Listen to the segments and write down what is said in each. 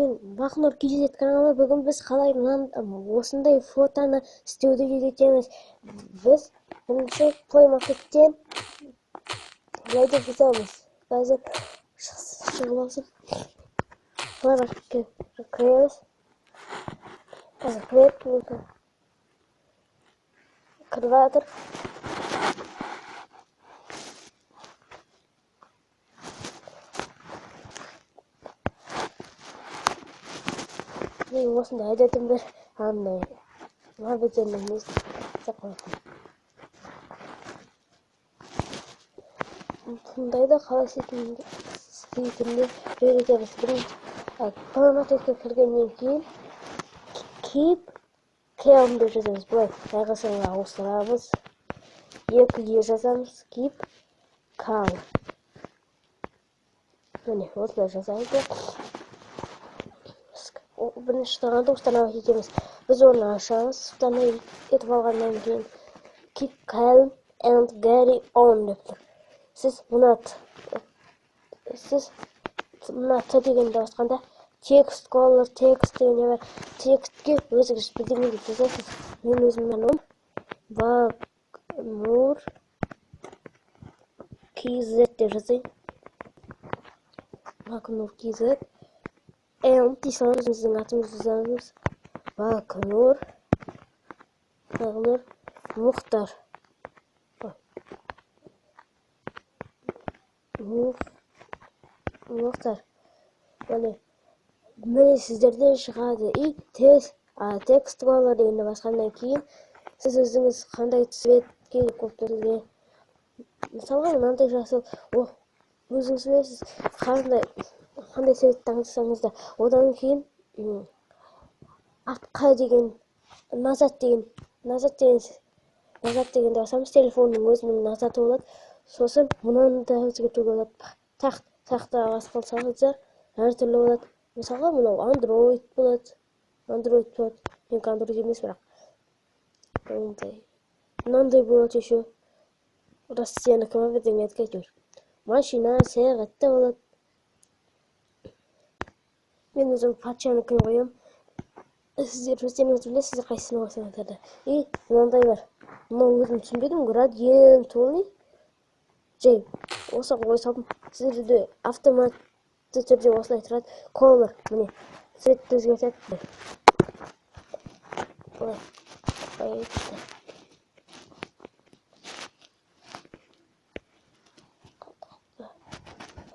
Бақнұр KZ каналы. Бүгін біз қалай осындай фотоны істеуді үйретеміз. Біз бірінші Play Market'тен былай жасаймыз. Қазір шығып алсын. Play Market'ке кіреміз. Қазір кіріп жатыр. Осында әдетім бір андай мобильдермен бұндайды қалай істейтінді үйретеміз. Play Market'ке кіргеннен кейін Keep Calm деп жазамыз. Былай қайғысына ауыстырамыз. Екіге жазамыз. Keep Calm. Міне осылай жазайды. Бірінші тұрғанда установить етеміз. Біз оны ашамыз. Установить етіп алғаннан кейін Keep calm and carry on деп тұр. Сіз мына Т дегенді басқанда текст колор, текст деген бар. Текстке өзіңіз бірдеңе деп жазасыз. Мен өзімнен Бақнұр KZ деп жазайын. Бақнұр KZ. Дейсаңыз өзіңіздің атыңызды жазыңыз. Бақнұр Мұхтар. Мұхтар. Міне сіздерден шығады. Текст колор дегенді басқаннан кейін сіз өзіңіз қандай цвет керек болып берілген. Мысалға мынандай жасыл. Өзіңіз білесіз қандай цвет таңдасаңыз да. Одан кейін артқа деген назад дегенді басамыз. Телефонның өзінің назаты болады. Сосын мұнаны да өзгертуге болады. Тақта басқансаңыздар әртүрлі болады. Мысалға мынау Android болады. Мен Android емес бірақ. Мынандай болады еще. Россиянікі ма бірдеңе әйтеуір. Машина, сағатта болады. Мен өзім патшанікін қоям. Сіздер өздеріңіз білесіздер қайсыны қойсаңыздар да. Мынандай бар. Мынау өзім түсінбедім. Градиент ол не? Жай, осы қойсам, сіздерде автоматты түрде осылай тұрады. Color, міне, цветті өзгертеді.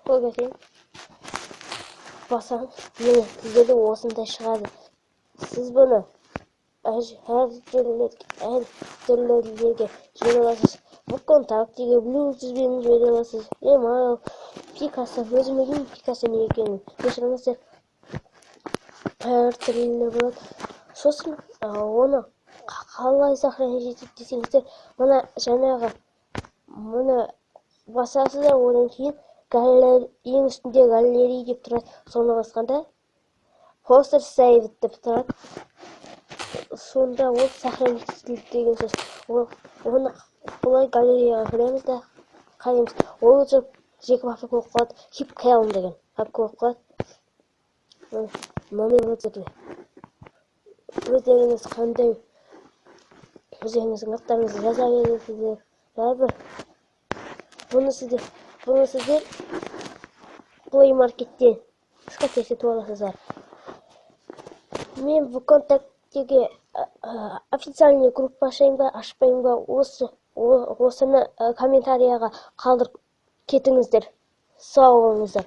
Қойгетейін. Басам, міне, сіздерде осындай шығады. Сіз бұны әр түрлерге жібере аласыз. ВКонтактеге, Bluetoothпен жібере аласыз. Email, Picasso, өзім білмеймін Picasso не екенін. Кешіріңіздер. Әр түрлі болады. Сосын оны қалай сохранить етеді десеңіздер, мұны басасыздар, одан кейін ең үстінде галерея деп тұрады. Соны басқанда Poster saved деп тұрады. Сонда ол сохранить етілді деген сөз. Оны бұлай галереяға кіреміз да қараймыз. Ол жеке папка болып қалады. Keep calm деген папка болып қалады. Мынандай болады. Өздеріңіз қандай өздеріңіздің аттарыңызды жаза бересіздер. Бәрібір. Бұны сіздер Play Market'тен скачать етіп аласыздар. Мен ВКонтактеге официальный группа ашайын ба, ашпайын ба, осыны комментарияға қалдырып кетіңіздер. Сау болыңыздар.